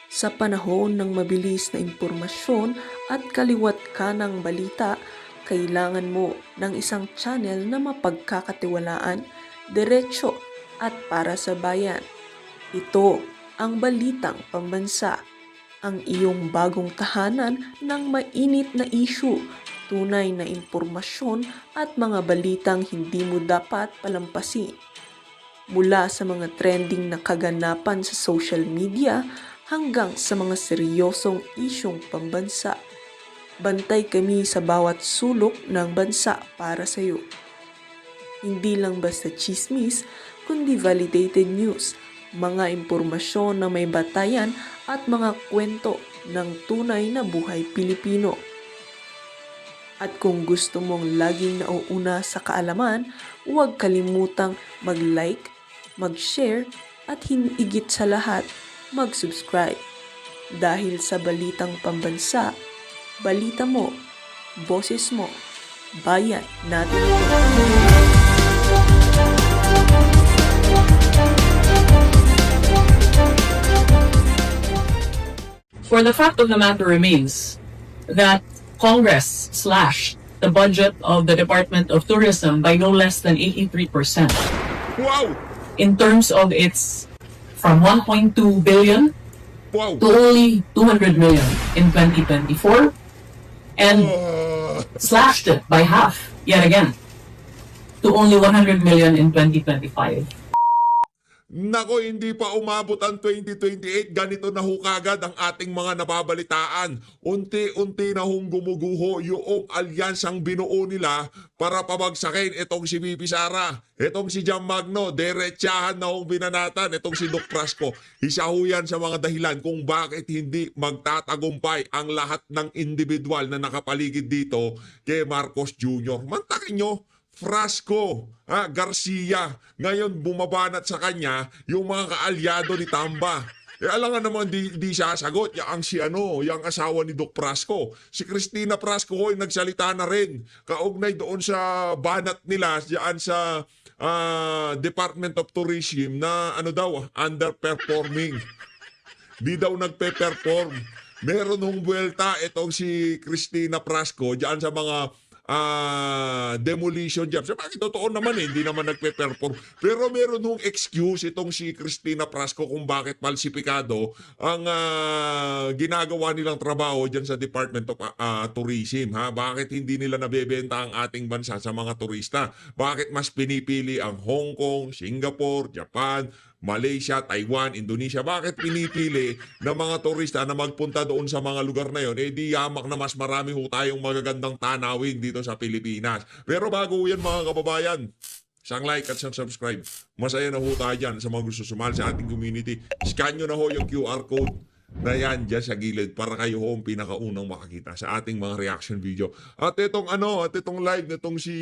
Sa panahon ng mabilis na impormasyon at kaliwat kanang balita, kailangan mo ng isang channel na mapagkakatiwalaan, diretsyo at para sa bayan. Ito ang Balitang Pambansa, ang iyong bagong tahanan ng mainit na issue, tunay na impormasyon at mga balitang hindi mo dapat palampasin. Mula sa mga trending na kaganapan sa social media hanggang sa mga seryosong isyong pambansa. Bantay kami sa bawat sulok ng bansa para sa iyo. Hindi lang basta chismis, kundi validated news, mga impormasyon na may batayan at mga kwento ng tunay na buhay Pilipino. At kung gusto mong laging nauuna sa kaalaman, huwag kalimutang mag-like, mag-share at higit sa lahat, mag-subscribe. Dahil sa Balitang Pambansa, balita mo, boses mo, bayan natin ito. For the fact of the matter remains that Congress slashed the budget of the Department of Tourism by no less than 83%. Wow! In terms of its from 1.2 billion Wow! to only 200 million in 2024 and slashed it by half yet again to only 100 million in 2025. Nako, hindi pa umabot ang 2028, ganito na ho kagad ang ating mga nababalitaan. Unti-unti na hong gumuguho yung alyansang binuo nila para pabagsakin itong si Bibi Sara. Itong si Jam Magno, derechahan na hong binanatan. Itong si Doc Prasco, isa ho yan sa mga dahilan kung bakit hindi magtatagumpay ang lahat ng individual na nakapaligid dito kay Marcos Jr. Mantakin nyo, Frasco, Garcia, ngayon bumabanat sa kanya yung mga kaalyado ni Tamba. Alam nga naman di siya sagot, yung asawa ni Doc Prasco. Si Cristina Prasco hoy nagsalita na rin. Kaugnay doon sa banat nila diyan sa Department of Tourism na underperforming. Di daw nagpe-perform. Meron nung buwelta itong si Cristina Prasco diyan sa mga demolition jobs. Bakit totoo naman hindi naman nagpe-perform. Pero meron nung excuse itong si Cristina Prasco kung bakit falsipikado ang ginagawa nilang trabaho dyan sa Department of Tourism. Bakit hindi nila nabebenta ang ating bansa sa mga turista? Bakit mas pinipili ang Hong Kong, Singapore, Japan, Malaysia, Taiwan, Indonesia? Bakit pinipili ng mga turista na magpunta doon sa mga lugar na yon? Di yamak na mas marami ho tayong magagandang tanawin dito sa Pilipinas. Pero bago yan mga kababayan, isang like at isang subscribe. Masaya na ho tayo dyan sa mga gusto sumali sa ating community. Scan nyo na ho yung QR code na yan dyan sa gilid para kayo ho ang pinakaunang makakita sa ating mga reaction video. At itong live nitong si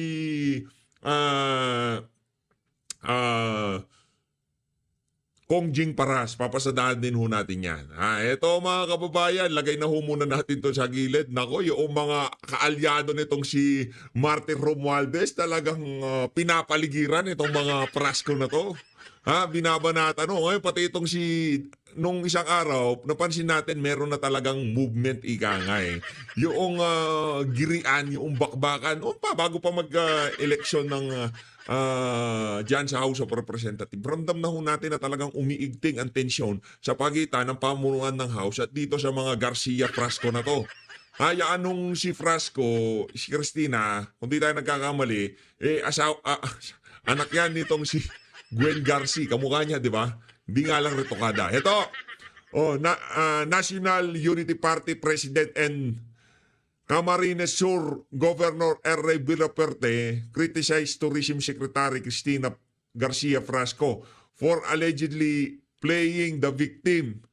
Kong Jing Paras, papasadaan din ho natin yan. Ito mga kababayan, lagay na ho muna natin to sa gilid. Nako, yung mga kaalyado nitong si Martin Romualdez, talagang pinapaligiran itong mga Prasco na to. Binabanata. Ngayon, pati itong nung isang araw, napansin natin meron na talagang movement ikangay. Yung girian, yung bakbakan, bago pa mag-eleksyon ng dyan sa House of Representatives, ramdam na ho natin na talagang umiigting ang tensyon sa pagitan ng pamunuan ng House at dito sa mga Garcia Frasco na to. Hayaan nung si Frasco, si Cristina, kung di tayo nagkakamali, anak yan nitong si Gwen Garcia, kamukha niya, di ba? Hindi nga lang retokada. Ito, National Unity Party President and Camarines Sur Governor R. Villaperte criticized Tourism Secretary Cristina Garcia Frasco for allegedly playing the victim.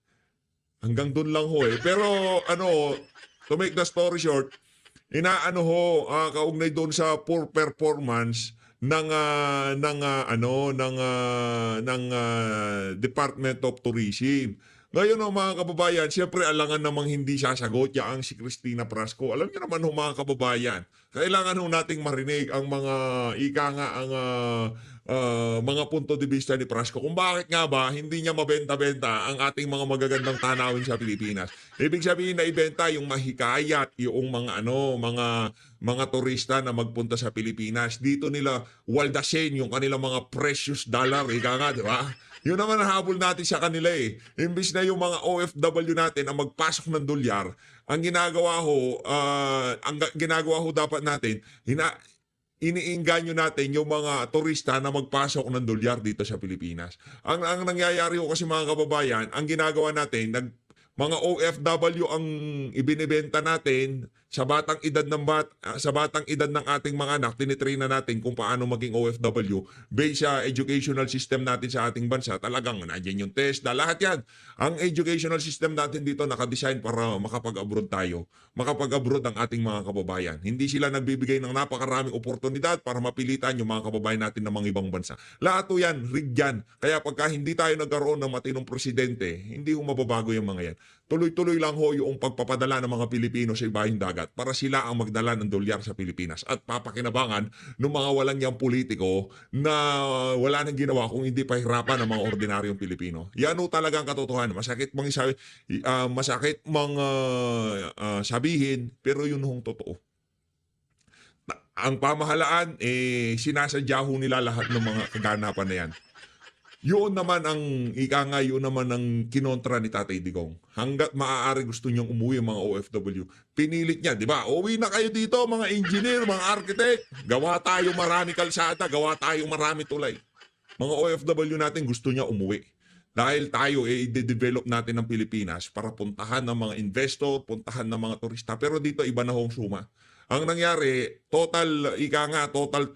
Hanggang doon lang ho eh. Pero to make the story short, kaugnay doon sa poor performance ng Department of Tourism. Ngayon mga kababayan, siyempre alangan namang hindi sasagot ang si Cristina Prasco. Alam niyo naman mga kababayan, kailangan nating marinig ang mga mga punto de vista ni Prasco kung bakit nga ba hindi niya mabenta-benta ang ating mga magagandang tanawin sa Pilipinas. Ibig sabihin na ibenta yung mahikayat, yung mga turista na magpunta sa Pilipinas. Dito nila waldasin yung kanilang mga precious dollar, ika nga, di ba? Yun naman ang habol natin sa kanila eh. Imbis na yung mga OFW natin ang magpasok ng dolyar, ang ginagawa ho dapat natin, iniinganyo natin yung mga turista na magpasok ng dolyar dito sa Pilipinas. Ang nangyayari ho kasi mga kababayan, ang ginagawa natin, mga OFW ang ibinibenta natin sa batang edad ng ating mga anak, tinitrain na natin kung paano maging OFW based sa educational system natin sa ating bansa. Talagang nandiyan yung TESDA, lahat yan. Ang educational system natin dito nakadesign para makapag-abroad tayo. Makapag-abroad ang ating mga kababayan. Hindi sila nagbibigay ng napakaraming oportunidad para mapilitan yung mga kababayan natin ng mga ibang bansa. Lahat o yan, rigged yan. Kaya pagka hindi tayo nagkaroon ng matinong presidente, hindi ho mababago yung mga yan. Tuloy-tuloy lang ho yung pagpapadala ng mga Pilipino sa ibahing dagat para sila ang magdala ng dolyar sa Pilipinas at papakinabangan ng mga walang yang politiko na wala nang ginawa kung hindi pahirapan ng mga ordinaryong Pilipino. Yan ho talagang katotohanan. Masakit sabihin, pero yun hong totoo. Ang pamahalaan, sinasadya ho nila lahat ng mga kaganapan na yan. Yun naman ang kinontra ni Tatay Digong. Hanggat maaari gusto niyang umuwi ang mga OFW. Pinilit niya, di ba? Uwi na kayo dito, mga engineer, mga architect. Gawa tayo marami kalsada, gawa tayo marami tulay. Mga OFW natin gusto niya umuwi. Dahil tayo, i-develop natin ng Pilipinas para puntahan ng mga investor, puntahan ng mga turista. Pero dito, iba na hong suma. Ang nangyari, total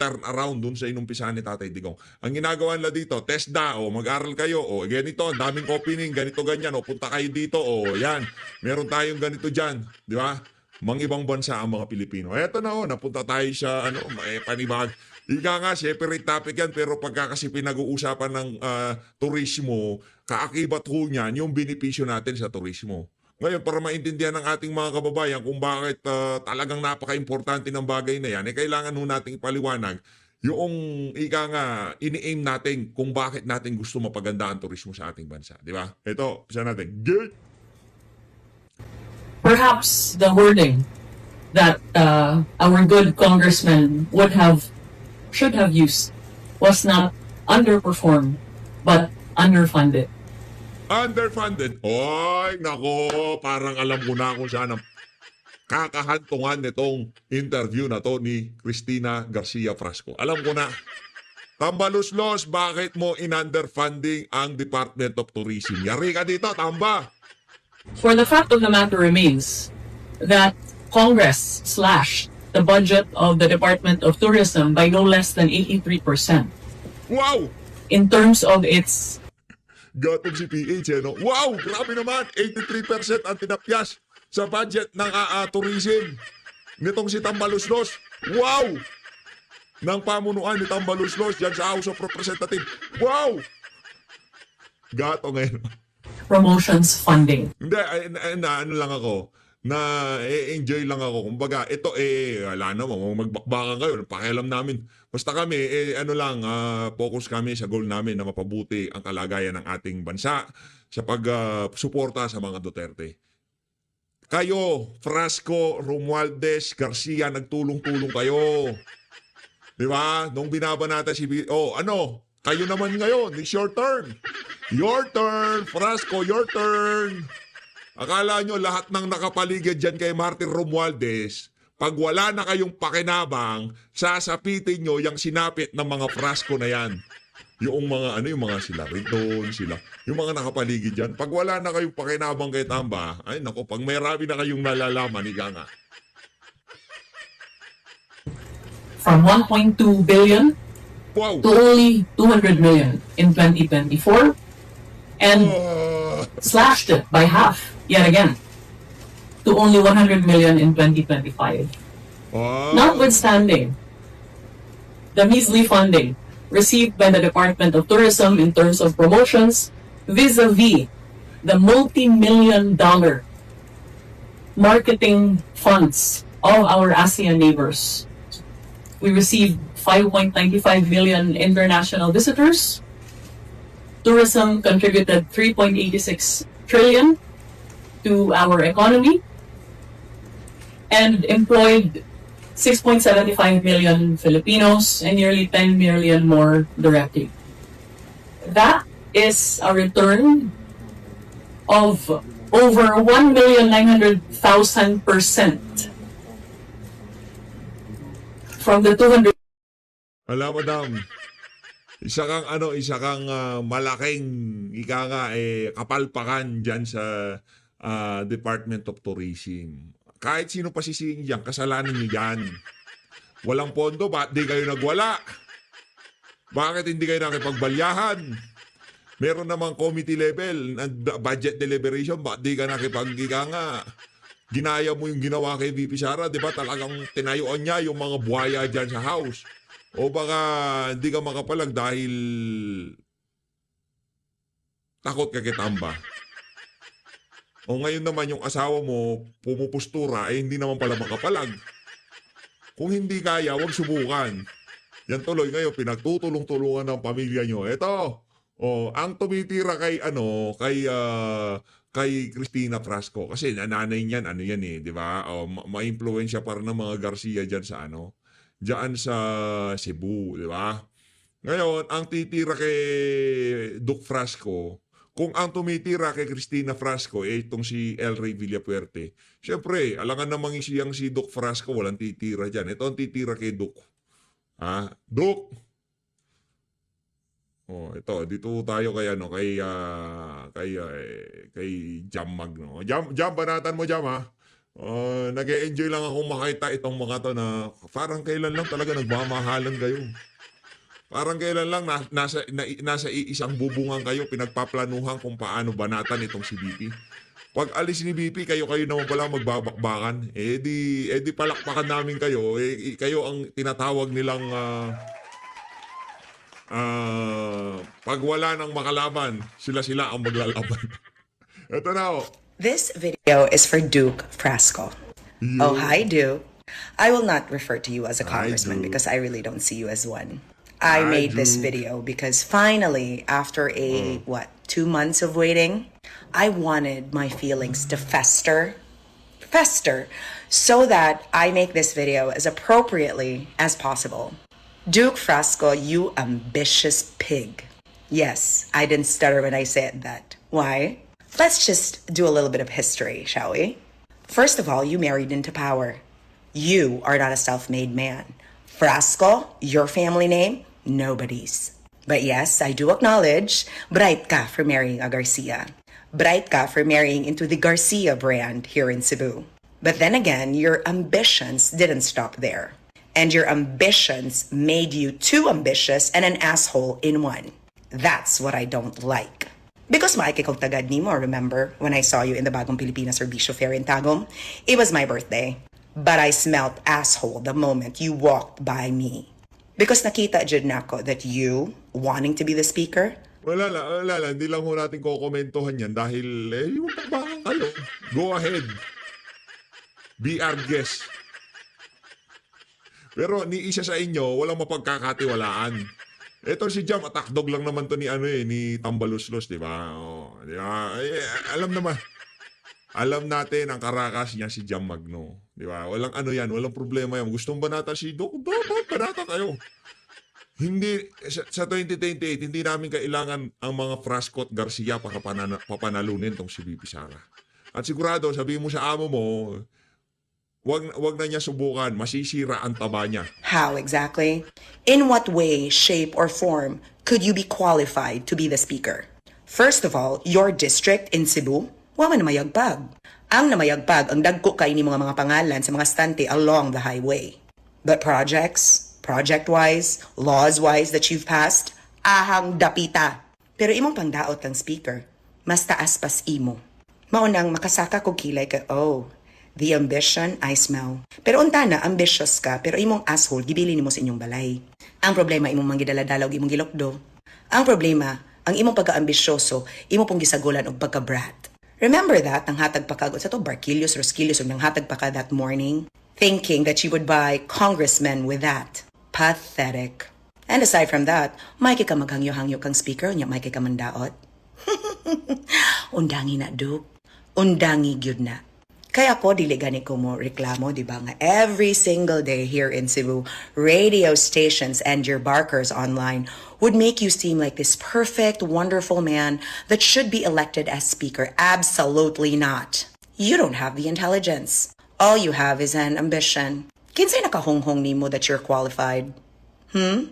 turnaround dun sa inumpisahan ni Tatay Digong. Ang ginagawa nila dito, TESDA, mag-aral kayo, ganito, ang daming opening, ganito, ganyan, punta kayo dito, yan, meron tayong ganito dyan, di ba? Mga ibang bansa ang mga Pilipino. Eto na napunta tayo sa, panibag. Separate topic yan, pero pagka kasi pinag-uusapan ng turismo, kaakibat ho niyan yung benepisyo natin sa turismo. Ngayon, para maintindihan ng ating mga kababayan kung bakit talagang napaka-importante ng bagay na yan, kailangan ho nating ipaliwanag yung ini-aim natin kung bakit natin gusto mapaganda ang turismo sa ating bansa. Di ba? Ito, isa natin. Good! Perhaps the wording that our good congressman should have used was not underperformed, but underfunded. Underfunded. Oy, nako, parang alam ko na kung saan ang kakahantungan nitong interview na to ni Cristina Garcia Frasco. Alam ko na. Tambaluslos, bakit mo in-underfunding ang Department of Tourism? Yari ka dito, tamba. For the fact of the matter remains that Congress slashed the budget of the Department of Tourism by no less than 83%. Wow! In terms of its Gatong si PH, no? Wow! Grabe naman! 83% ang tinapyas sa budget ng tourism nitong si Tambaluslos. Wow! Ng pamunuan ni Tambaluslos dyan sa House of Representatives. Wow! Gato ngayon. promotions funding. Hindi, ano lang ako, enjoy lang ako. Kumbaga, ito wala naman, magbakbakan kayo, pakialam namin. Basta kami, focus kami sa goal namin na mapabuti ang kalagayan ng ating bansa sa pagsuporta sa mga Duterte. Kayo, Frasco, Romualdez, Garcia, nagtulong-tulong kayo. Di ba? Nung binabanata si... kayo naman ngayon, it's your turn. Your turn, Frasco, your turn. Akala nyo lahat ng nakapaligid dyan kay Martin Romualdez, pag wala na kayong pakinabang, sasapitin nyo yung sinapit ng mga Frasco na yan. Yung mga sila Riton, yung mga nakapaligid dyan. Pag wala na kayong pakinabang kay Tamba, ay nako, pag may rami na kayong nalalaman, ika nga. From 1.2 billion Wow! to only 200 million in 2024 and slashed it by half yet again to only 100 million in 2025. Wow! Notwithstanding the measly funding received by the Department of Tourism in terms of promotions vis-a-vis the multi-million-dollar marketing funds of our ASEAN neighbors. We received 5.95 million international visitors. Tourism contributed 3.86 trillion to our economy and employed 6.75 million Filipinos and nearly 10 million more directly. That is a return of over 1,900,000% from the 200. Alam, madam, isa kang malaking kapalpakan diyan sa Department of Tourism. Kahit sino pa sisihin diyan, kasalanan niyo yan. Walang pondo, ba't di kayo nagwala? Bakit hindi kayo nakipagbalyahan? Meron namang committee level, budget deliberation, ba't di ka nakipagiganga? Ginaya mo yung ginawa kay VP Sara, di ba? Talagang tinayuan niya yung mga buhaya dyan sa house. O baka hindi ka makapalag dahil takot ka kitamba. O ngayon naman yung asawa mo pumupustura, hindi naman pala makapalag. Kung hindi kaya, huwag subukan. Yan tuloy ngayon, pinagtutulong-tulungan ng pamilya nyo. Ito, ang tumitira kay Cristina Frasco. Kasi nanay niyan, di ba? Ma-influensya para ng mga Garcia diyan sa Cebu, di ba? Ngayon, ang titira kay Duke Frasco, kung ang tumitira kay Cristina Frasco, itong si El Rey Villapuerte, syempre, alangan namang siyang si Duke Frasco, walang titira dyan. Ito ang titira kay Duke. Duke! Ito, dito tayo kay Jam Magno. Jam, banatan mo Jam ha. Nag-e-enjoy lang akong makita itong mga to na parang kailan lang talaga nagmamahalan kayo. Parang kailan lang nasa isang bubungan kayo, pinagpaplanuhan kung paano banatan itong si BP. Pag alis ni BP, kayo naman pala magbabakbakan. Di palakpakan namin kayo. Kayo ang tinatawag nilang pag wala ng makalaban, sila ang maglalaban. Ito na This video is for Duke Frasco. Oh, hi, Duke. I will not refer to you as a congressman because I really don't see you as one. I made this video because finally, after 2 months of waiting, I wanted my feelings to fester, so that I make this video as appropriately as possible. Duke Frasco, you ambitious pig. Yes, I didn't stutter when I said that. Why? Let's just do a little bit of history, shall we? First of all, you married into power. You are not a self-made man. Frasco, your family name? Nobody's. But yes, I do acknowledge, bright ka for marrying a Garcia. Bright ka for marrying into the Garcia brand here in Cebu. But then again, your ambitions didn't stop there. And your ambitions made you too ambitious and an asshole in one. That's what I don't like. Because maikikagtagad ni mo, remember, when I saw you in the Bagong Pilipinas Servicio Fair in Tagum? It was my birthday. But I smelled asshole the moment you walked by me. Because nakita dyan na ako that you, wanting to be the speaker, wala lang. Hindi lang ho natin kukomentuhan yan dahil yung pagbakan kayo. Go ahead. Be our guest. Pero ni isa sa inyo, walang mapagkakatiwalaan. Ito si Jam, atakdog lang naman to ni Tambaluslos, di ba? Di ba? Alam natin ang karakas niya si Jam Magno. Di ba? Walang walang problema yan. Gustong banata si Doc, banata kayo. Hindi, sa 2028, hindi namin kailangan ang mga Frasco at Garcia para papanalunin tong si VP Sara. At sigurado, sabihin mo sa amo mo, wag na niya subukan, masisira ang taba niya. How exactly? In what way, shape, or form could you be qualified to be the speaker? First of all, your district in Cebu, waman namayagpag. Ang namayagpag, ang dagko kay ni mga pangalan sa mga stante along the highway. But project-wise, laws-wise that you've passed, ahang dapita. Pero imong pangdaot ang speaker, mas taas pas imo. Maunang makasaka ko kilay ka, the ambition I smell. Pero unta na, ambitious ka, pero imong asshole, gibili ni mo sa inyong balay. Ang problema, imong manggidala-dalaw, imong gilokdo. Ang problema, ang imong pagka-ambisyoso, imong pong gisagulan og pagka-brat. Remember that, ang hatag pa ka, sa to, Barquillos, Rosquillos, nang hatag pa ka that morning, thinking that you would buy congressmen with that. Pathetic. And aside from that, may ka maghangyo-hangyo kang speaker, nya may ka mandaot. Undangi na, Duke. Undangi gyud na. Kaya ako, dili gani ko mo reklamo, di ba nga, every single day here in Cebu, radio stations and your barkers online would make you seem like this perfect, wonderful man that should be elected as speaker. Absolutely not. You don't have the intelligence. All you have is an ambition. Kinsay nakahonghong nimo that you're qualified? Ang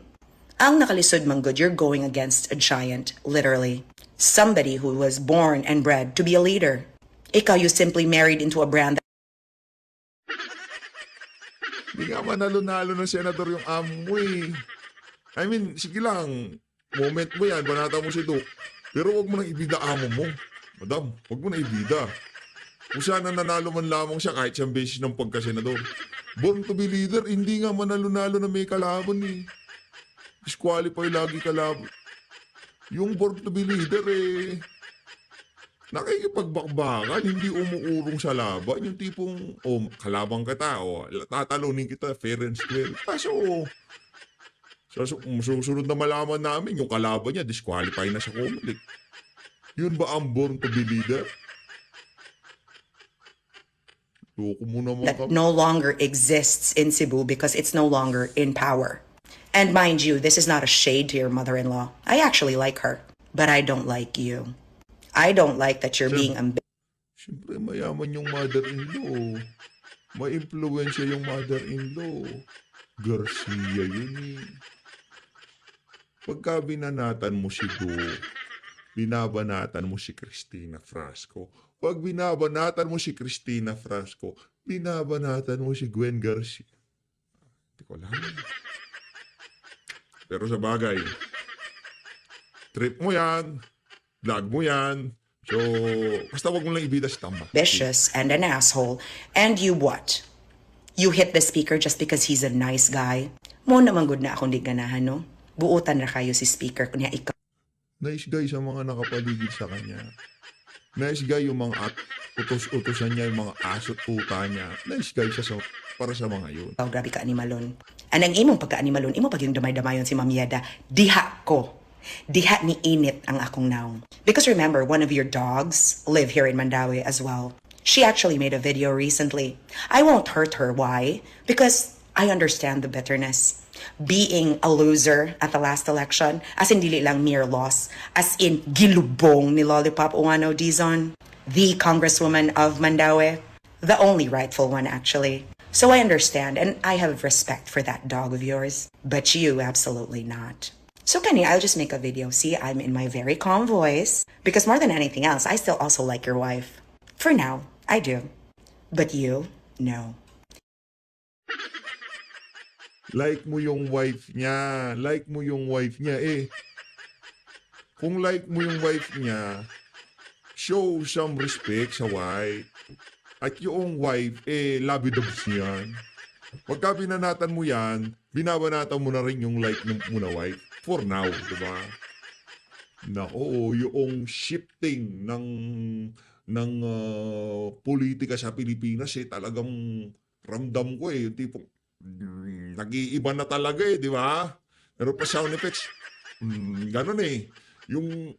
nakalisod man good, you're going against a giant, literally. Somebody who was born and bred to be a leader. Ikaw, you simply married into a brand that Hindi nga manalo-nalo ng senador yung amo mo eh. I mean, sige lang, moment mo yan, banata mo si Duke. Pero wag mo nang ibida amo mo. Madam, wag mo na ibida. Kung sana nanalo man lamang siya kahit siyang beses ng pagkasenador. Born to be leader, hindi nga manalo-nalo na may kalaban eh. Disqualify lagi kalaban. Yung born to be leader eh, nakikipagbakbakan, hindi umuurong sa laban. Yung tipong, kalabang kita, tatalunin kita, fair and square. Kaso, sa susunod na malaman namin, yung kalaban niya, disqualify na sa Comelec. Yun ba ang born to be leader? Loko mo naman that no longer exists in Cebu because it's no longer in power. And mind you, this is not a shade to your mother-in-law. I actually like her, but I don't like you. I don't like that you're being Siyempre, mayaman yung mother-in-law. May impluensya yung mother-in-law. Garcia yun eh. Pagka binanatan mo si Duke, binabanatan mo si Cristina Frasco. Pag binabanatan mo si Cristina Frasco, binabanatan mo si Gwen Garcia. Hindi ko alam. Pero sa bagay, trip mo yan, vlog mo yan, so basta wag mo lang ibida si Tamba. ambitious and an asshole. And you what? You hit the speaker just because he's a nice guy? Mo naman good na akong di ganahan, no? Buutan na kayo si speaker kunya ikaw. Nice guy sa mga nakapaligid sa kanya. Nice guy yung mga utos-utosan niya, yung mga asot tuta niya. Nice guy siya para sa mga yun. Oh, grabe ka animalon. Anang imong pagka-animalon, imo pag yung damay-damayon si Ma'am Yeda, diha ko. Diha ni init ang akong naong. Because remember, one of your dogs live here in Mandaue as well. She actually made a video recently. I won't hurt her. Why? Because I understand the bitterness. Being a loser at the last election, as in dili lang mere loss, as in gilubong ni Lollipop Uwano Dizon, the Congresswoman of Mandaue, the only rightful one actually. So I understand and I have respect for that dog of yours, but you absolutely not. So Kenny, I'll just make a video. See, I'm in my very calm voice because more than anything else, I still also like your wife. For now, I do. But you, no. Like mo yung wife niya. Like mo yung wife niya eh. Kung like mo yung wife niya, show some respect sa wife. At yung wife, labi-dubs niyan. Pagka binanatan mo yan, binabanatan mo na rin yung like mo na wife. For now, di ba? Nako, yung shifting ng politika sa Pilipinas talagang ramdam ko yung tipong nag-iiba na talaga di ba? Pero pa sound effects, ganun yung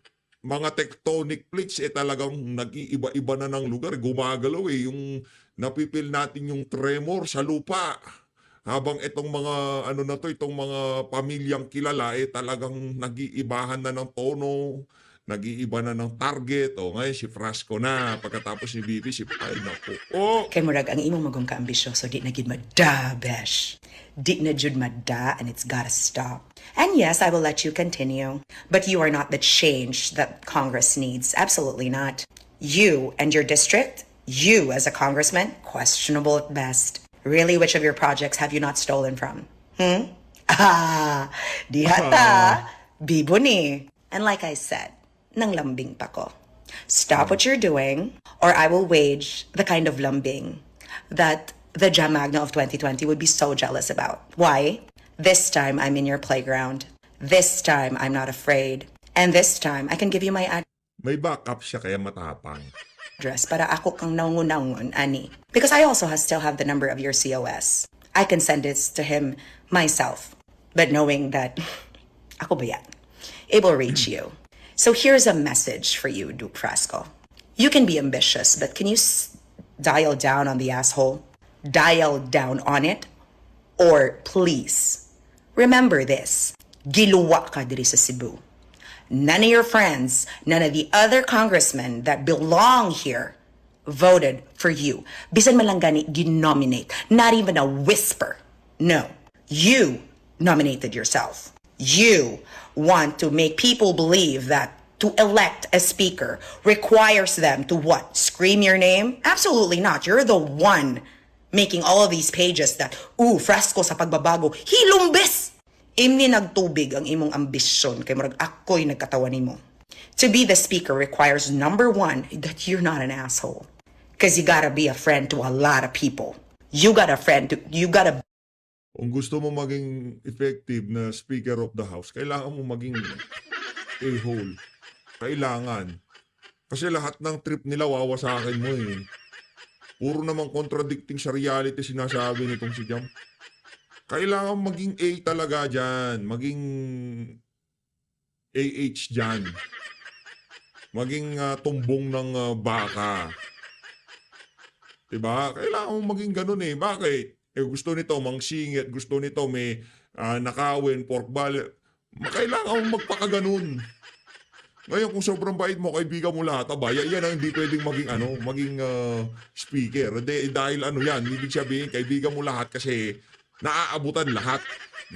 mga tectonic plates talagang nag-iiba-iba na ng lugar, gumagalaw yung napipil natin yung tremor sa lupa. Habang itong mga itong mga pamilyang kilala talagang nag-iibahan na ng tono, nag-iiba na ng target. Ngayon si Frasco na, pagkatapos si Bibi, ay naku. Kay murag ang imong magong kaambisyoso, di na gid madda, besh. Di na jud madda, and it's gotta stop. And yes, I will let you continue. But you are not the change that Congress needs. Absolutely not. You and your district, you as a congressman, questionable at best. Really, which of your projects have you not stolen from? Dihata, bibo ni. And like I said, nang lambing pa ko. Stop what you're doing, or I will wage the kind of lambing that the Jam Magna of 2020 would be so jealous about. Why? This time I'm in your playground. This time I'm not afraid. And this time I can give you my May backup siya kaya matapang. address para ako kang naungon-naungon, ani. Because I also still have the number of your COS. I can send it to him myself. But knowing that, ako ba yan? It will reach you. So here's a message for you, Duke Frasco. You can be ambitious, but can you dial down on the asshole? Dial down on it? Or please, remember this. Giluwa ka diri sa Cebu. None of your friends, none of the other congressmen that belong here voted for you. Bisan man lang gani ginominate. Not even a whisper. No. You nominated yourself. You want to make people believe that to elect a speaker requires them to what? Scream your name? Absolutely not. You're the one making all of these pages that, Frasco sa pagbabago. Hilumbis! Imni nagtubig ang imong ambisyon kay murag ako'y nagkatawan nimo. To be the speaker requires, number one, that you're not an asshole. Because you gotta be a friend to a lot of people. You gotta Kung gusto mo maging effective na Speaker of the House, kailangan mo maging a-hole. Kailangan. Kasi lahat ng trip nila wawasakin mo eh. Puro namang contradicting sa reality sinasabi nitong si Jam. Kailangan maging A talaga dyan. Maging AH dyan. Maging tumbong ng baka. Diba? Kailangan mo maging ganun eh. Bakit? Gusto nito mangsingit, gusto nito may nakawin, pork belly. Kailangan mo magpakaganon. Ngayon kung sobrang bait mo, kaibigan mo lahat, yan ang hindi pwedeng maging speaker. Dahil yan, ibig sabihin, kaibigan mo lahat kasi naaabutan lahat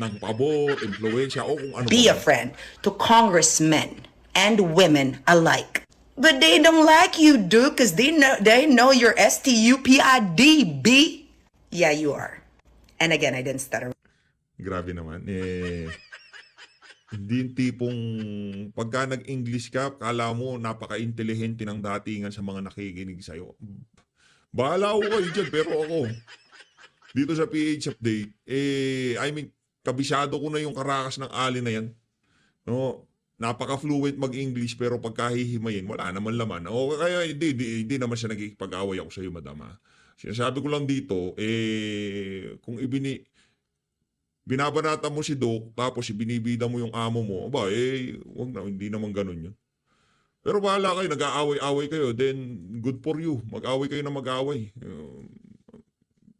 ng pabor, impluensya, o kung ano. be a friend to congressmen and women alike. But they don't like you, Duke, because they know you're STUPID, B. Yeah, you are. And again, I didn't stutter. Grabe naman. Hindi yung tipong pagka nag-English ka, kala mo napaka-intelihente ng datingan sa mga nakikinig sa'yo. Bahala ko kayo dyan, pero ako, dito sa PH Update, kabisado ko na yung karakas ng ali na yan. No? Napaka-fluent mag-English, pero pagkahihimayin, wala naman laman. O, kaya hindi naman siya nagkikipag-away ako sa'yo, madama. Sinasabi ko lang dito, kung binabanata mo si Doc, tapos binibida mo yung amo mo, wag na, hindi naman ganun yun. Pero bahala kayo, nag-aaway-away kayo, then good for you. Mag-away kayo na mag-away.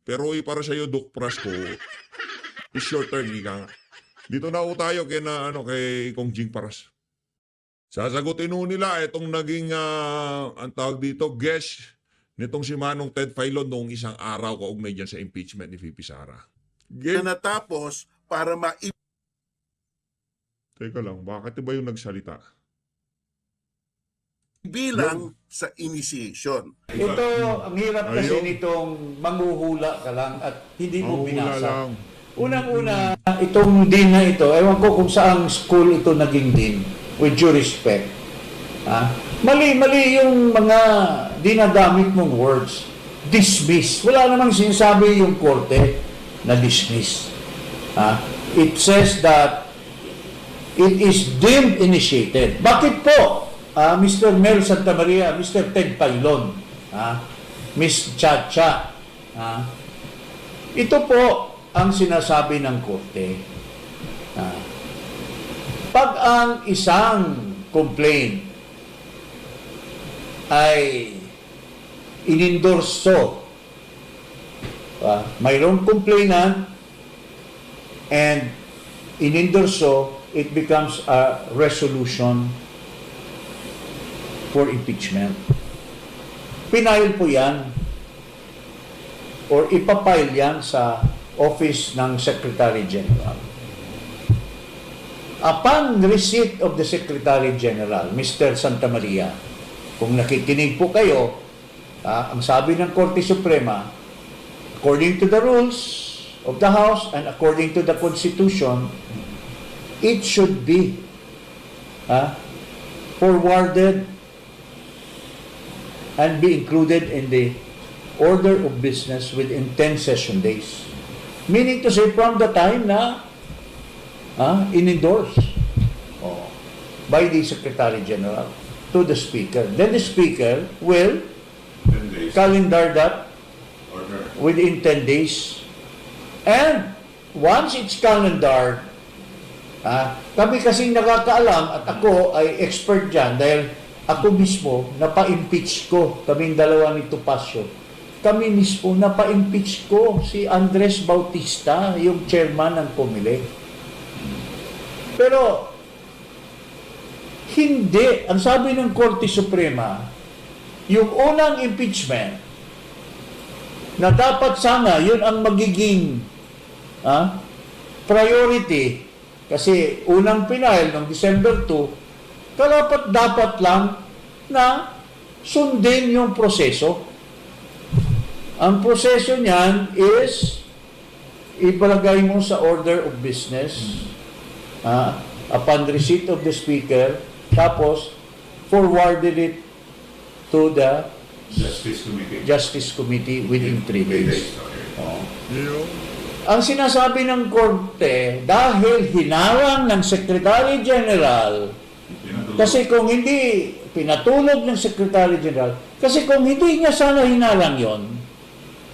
Pero para sa'yo, Doc Frasco, it's your turn, ika nga. Dito na tayo kay Kong Jing Paras. Sasagutin nila itong naging, ang tawag dito, guest nitong si Manong Ted Filon noong isang araw kaugnay dyan sa impeachment ni VP Sara. Na natapos para Teka lang, bakit ba yung nagsalita? maibilang sa initiation. Ito, ang hirap kasi Ayun. nitong manghuhula ka lang at hindi mo Manghula binasa. lang. Unang-una, itong din na ito, ewan ko kung saang school ito naging din, with due respect. Mali yung mga dinagamit mong words. Dismiss. Wala namang sinasabi yung korte na dismiss. It says that it is deemed initiated. Bakit po, Mr. Mel Santamaria, Mr. Ted Pailon, Miss Chacha, ito po ang sinasabi ng korte. Pag ang isang complaint ay inendorso, mayroong complainant and inendorso, it becomes a resolution for impeachment. Pinail po yan or ipapile yan sa office ng Secretary General. Upon receipt of the Secretary General, Mr. Santamaria, kung nakikinig po kayo, ang sabi ng Korte Suprema, according to the rules of the House and according to the Constitution, it should be forwarded and be included in the order of business within 10 session days. Meaning to say, from the time na in-endorse by the Secretary General to the Speaker. Then the Speaker will calendar that within 10 days. And once it's calendared, Kami kasing nakakaalam at ako ay expert dyan dahil ako mismo napa-impeach ko, kaming dalawa ni Topacio. Kami mismo napa-impeach ko si Andres Bautista, yung chairman ng COMELEC. Pero hindi, ang sabi ng Korte Suprema, yung unang impeachment na dapat sana yun ang magiging priority kasi unang pinail ng December 2, dapat lang na sundin yung proseso. Ang proseso niyan is ibalagay mo sa order of business upon receipt of the speaker, tapos forwarded it to the Justice Committee within 3 days. Ang sinasabi ng Korte, dahil hinarang ng Secretary General, kasi kung hindi pinatulog ng Secretary General, kasi kung hindi niya sana hinarang yon,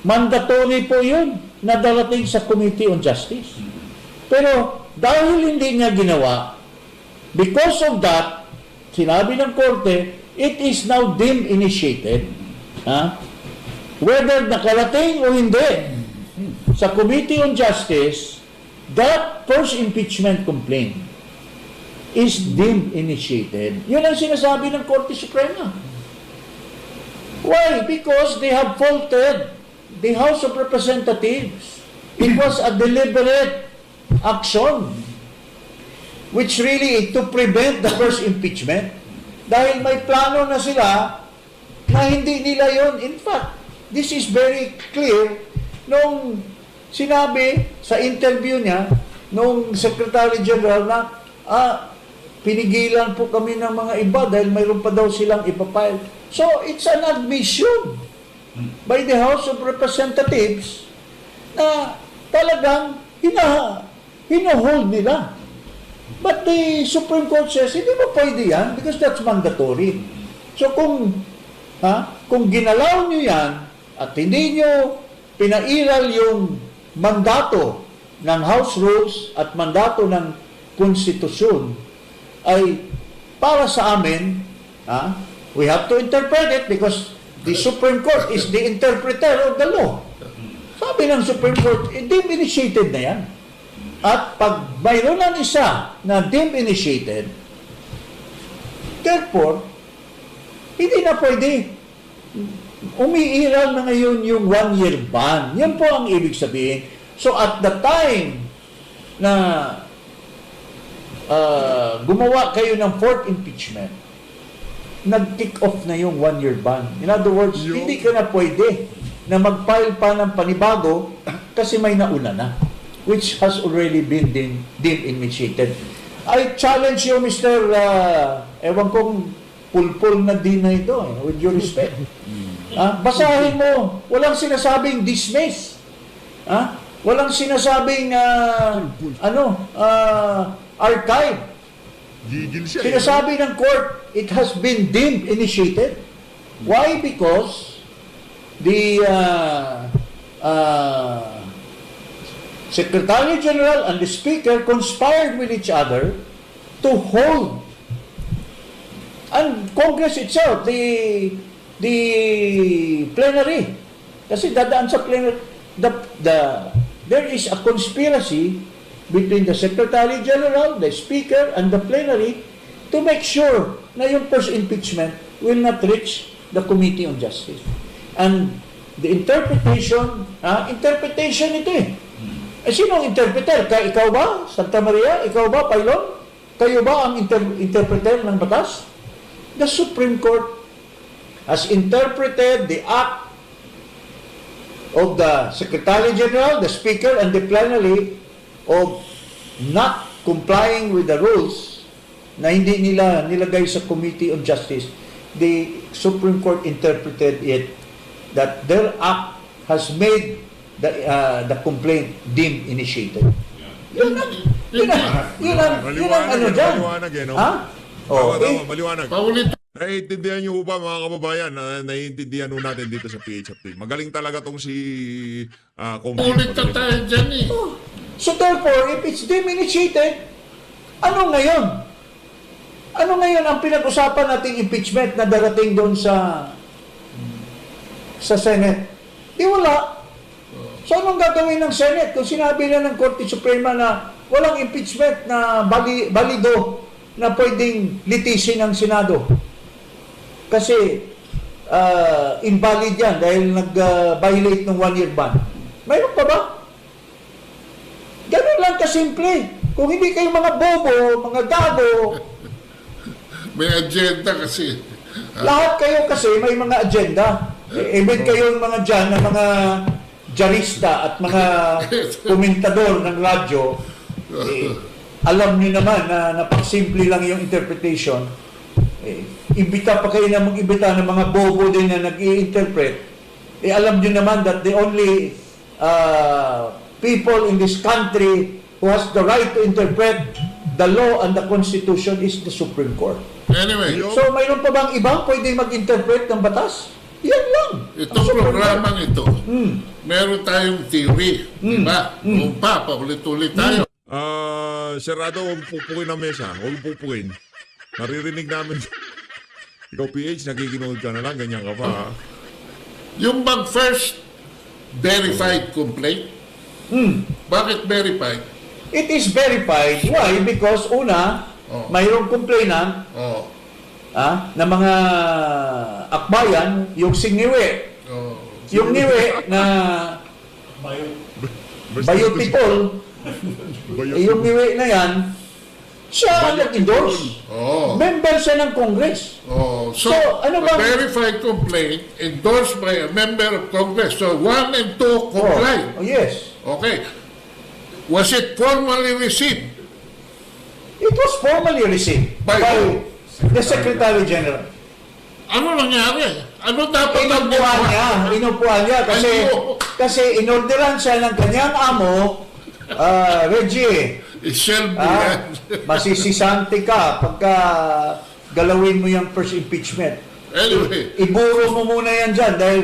mandatory po yun na darating sa Committee on Justice. Pero dahil hindi niya ginawa, because of that, sinabi ng Korte, it is now deemed initiated. Whether nakarating o hindi sa Committee on Justice, that first impeachment complaint is deemed initiated. Yun ang sinasabi ng Korte Suprema. Why? Because they have faulted the House of Representatives. It was a deliberate action which really to prevent the first impeachment dahil may plano na sila na hindi nila yon. In fact, this is very clear nung sinabi sa interview niya nung Secretary General na pinigilan po kami ng mga iba dahil mayroon pa daw silang ipapile. So, it's an admission by the House of Representatives na talagang hinahold nila. But the Supreme Court says, hindi ba pwede yan? Because that's mandatory. So, kung ginalaw nyo yan at hindi nyo pinairal yung mandato ng House Rules at mandato ng Konstitusyon, ay para sa amin, we have to interpret it because the Supreme Court is the interpreter of the law. Sabi ng Supreme Court, deemed initiated na yan. At pag mayroon ng isa na deemed initiated, therefore, hindi na pwede. Umiiral na ngayon yung 1-year ban. Yan po ang ibig sabihin. So at the time na gumawa kayo ng fourth impeachment, nag-kick off na yung 1-year ban. In other words, hindi ka na pwede na mag-file pa ng panibago kasi may nauna na, which has already been deemed initiated. I challenge you, Mr. Ewan kong pulpul na din na ito, with your respect. Basahin mo. Walang sinasabing dismiss. Walang sinasabing archive. Gigil siya. Sinasabi ng court, it has been deemed initiated. Why? Because the Secretary General and the Speaker conspired with each other to hold, and Congress itself, the plenary, kasi dadaan sa plenary, there is a conspiracy between the Secretary General, the Speaker, and the plenary to make sure na yung first impeachment will not reach the Committee on Justice. And the interpretation ito eh. Sino ang interpreter? Ikaw ba, Santa Maria? Ikaw ba, Pailon? Kayo ba ang interpreter ng batas? The Supreme Court has interpreted the act of the Secretary General, the Speaker, and the plenary of not complying with the rules na hindi nila nilagay sa Committee on Justice. The Supreme Court interpreted it that their act has made the complaint deemed initiated. Yun ang ano dyan. Maliwanag eh, no? Maliwanag. Naiintindihan niyo ba mga kababayan na naiintindihan natin dito sa PHFT? Magaling talaga tong si Ulit na tayo dyan eh. So therefore, if it's deemed initiated, Ano ngayon? Ano ngayon ang pinag-usapan nating impeachment na darating doon sa Senate? Di wala. So anong gagawin ng Senate kung sinabi na ng Korte Suprema na walang impeachment na balido na pwedeng litisin ng Senado? Kasi invalid yan dahil nag-violate ng 1-year ban. Mayroon pa ba? Ganun lang kasimple. Kung hindi kayo mga bobo, mga gago, May agenda kasi. lahat kayo kasi may mga agenda. Even kayo mga dyan na mga jarista at mga komentador ng radyo, alam niyo naman na napaksimple lang yung interpretation. Imbita pa kayo na mag-imbita ng mga bobo din na nag-i-interpret. Alam niyo naman that the only people in this country who has the right to interpret the law and the Constitution is the Supreme Court. Anyway, So, mayroon pa bang ibang pwede mag-interpret ng batas? Yan lang. itong Ang Supreme programang ito, Hmm. meron tayong theory. Diba? Kung paulit-ulit tayo. Serado, huwag pupukin ang mesa. Huwag pupukin. Naririnig namin. Ikaw, PH, nagkikinood ka na lang. Ganyan ka pa, ha? Yung bang first verified complaint, bakit verified? It is verified. Why? Because una, mayroong complainant Oh, na mga akbayan, yung singniwe. oh. Yung niwe na biotipol, yung niwe na yan, siya ang nag-endorse. Oh. Member siya ng Congress. Oh, so, So, ano a bang- verified complaint endorsed by a member of Congress. So, 1 and 2 comply. Oh, yes. Okay. Was it formally received? It was formally received By who? the Secretary General. Ano nangyari? Ano dapat ang Inupuan niya kasi Ano? kasi inorderan siya ng kanyang amo, Reggie. Shelby Ah, masisisante ka pagka galawin mo yung first impeachment. Anyway, Iburo mo muna yan dyan dahil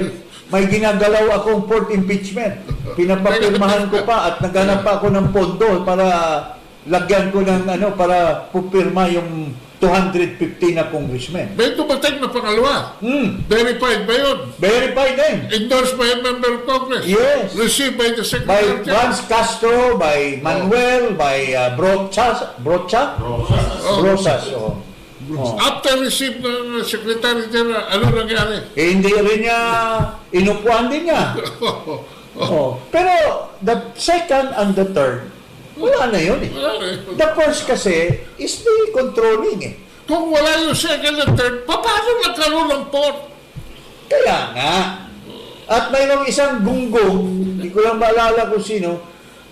may ginagalaw akong fourth impeachment. Pinapapirmahan ko pa at naghanap pa ako ng pondo para lagyan ko ng para pupirma yung 250 na congressmen. may tumatag na pangalawa. Verified ba yun? Verified din. Endorsed by a member of Congress? Yes. Received by the By Secretary General? Franz Castro, by Manuel, by Brosas. After received ng Secretary General, ano nangyari? Hindi rin niya, inupuan din niya. Pero the second and the third, wala na yun eh. Wala rin. The first kasi is the controlling eh. Kung wala yung second and third, paano nagkaroon ng fourth? Kaya nga. At mayroong isang gunggong, hindi ko lang maalala kung sino,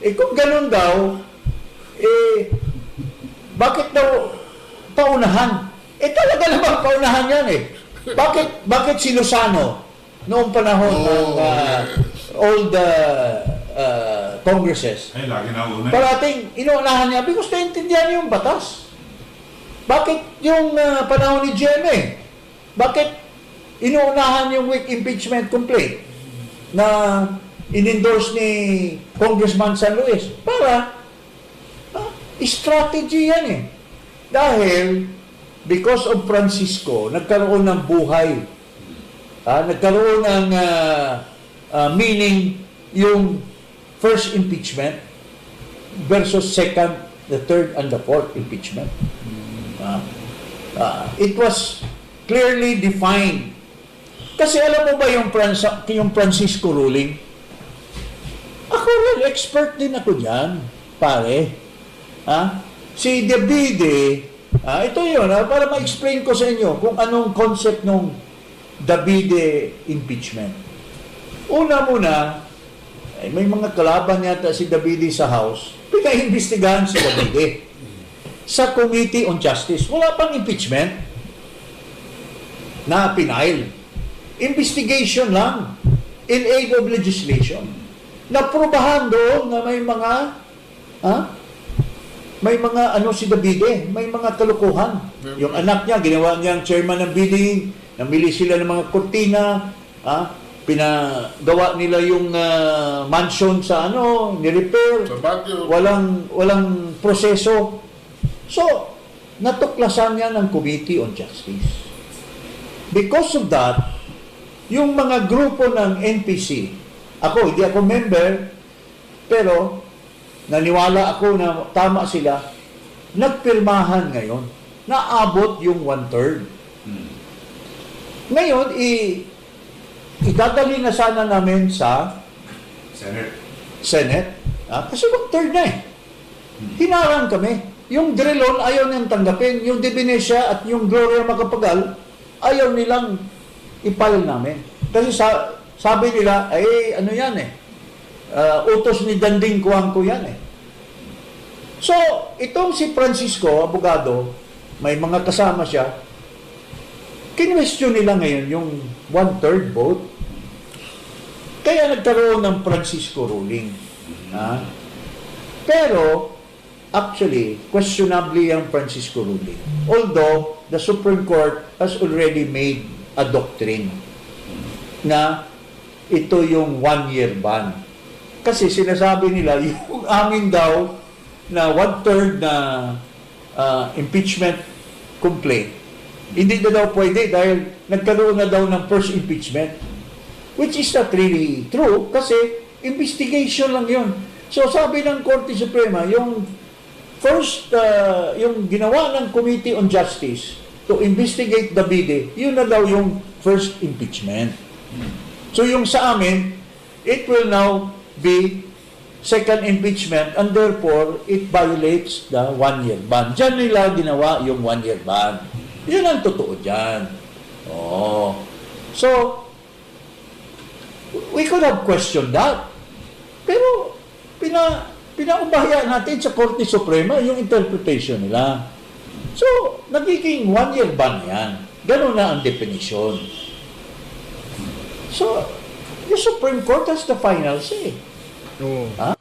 kung ganun daw, bakit daw paunahan? Talaga naman paunahan yan eh. Bakit si Lozano noong panahon ng old congresses? Ay, lagi na una. Parating inuunahan niya because naintindihan niya yung batas. Bakit yung panahon ni GMA? Bakit inuunahan yung weak impeachment complaint na in-endorse ni Congressman San Luis? Para strategy yan eh. Dahil because of Francisco, nagkaroon ng buhay. Nagkaroon ng meaning yung first impeachment versus second, the third, and the fourth impeachment. It was clearly defined. Kasi alam mo ba yung Francisco ruling? Ako rin, expert din ako dyan, pare. Si Davide, ito yun, para ma-explain ko sa inyo kung anong concept ng Davide impeachment. Una muna, may mga kalaban yata si Davide sa House, pinaimbestigahan si Davide sa Committee on Justice. Wala pang impeachment na pinail. Investigation lang in aid of legislation. Naprubahan doon na may mga si Davide, may mga kalukuhan. Yung anak niya, ginawa niyang chairman ng bidding, namili sila ng mga kortina, pinagawa nila yung mansion sa ni-repair. Sa Baguio. Walang proseso. So, natuklasan yan ng Committee on Justice. Because of that, yung mga grupo ng NPC, ako, hindi ako member, pero naniwala ako na tama sila, nagpirmahan ngayon. Naabot yung 1/3. Ngayon, idadali na sana namin sa Senate. Kasi 1/3 na eh. Hinarang kami. Yung Drilon, ayaw niyang tanggapin. Yung Divinesia at yung Gloria Macapagal, ayaw nilang ipile namin. Kasi sabi nila, ano yan eh. Utos ni Danding Kuangko yan eh. So, itong si Francisco, abogado, may mga kasama siya, kinwestiyon nila ngayon yung 1/3 vote. Kaya nagkaroon ng Francisco ruling. Pero, actually, questionably ang Francisco ruling. Although, the Supreme Court has already made a doctrine na ito yung 1-year ban. Kasi sinasabi nila, yung amin daw na 1/3 na impeachment complaint, hindi na daw pwede dahil nagkaroon na daw ng first impeachment. Which is not really true kasi investigation lang yun. So sabi ng Korte Suprema, yung first, yung ginawa ng Committee on Justice to investigate Davide, yun na daw yung first impeachment. So yung sa amin, it will now be second impeachment and therefore it violates the 1-year ban. Diyan nila ginawa yung 1-year ban. Yun ang totoo dyan. So, we could have questioned that. Pero, pinaumbahaya natin sa Korte Suprema yung interpretation nila. So, nagiging 1-year ban yan. Ganun na ang definition. So, the Supreme Court has the final say. Oo. Ha?